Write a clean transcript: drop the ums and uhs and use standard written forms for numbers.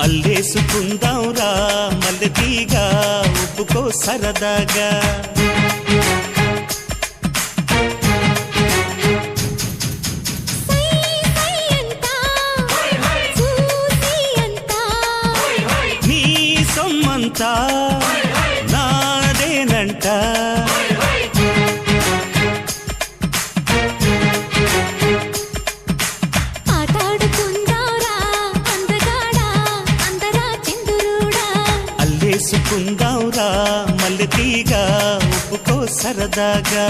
అల్లేసుకుందాంరా మల్లెతీగా ఒప్పుకో సరదాగా నీ సొమ్మంతా నాదేనంట అల్లేసుకుందాంరా మల్లెతీగా ఒప్పుకో సరదాగా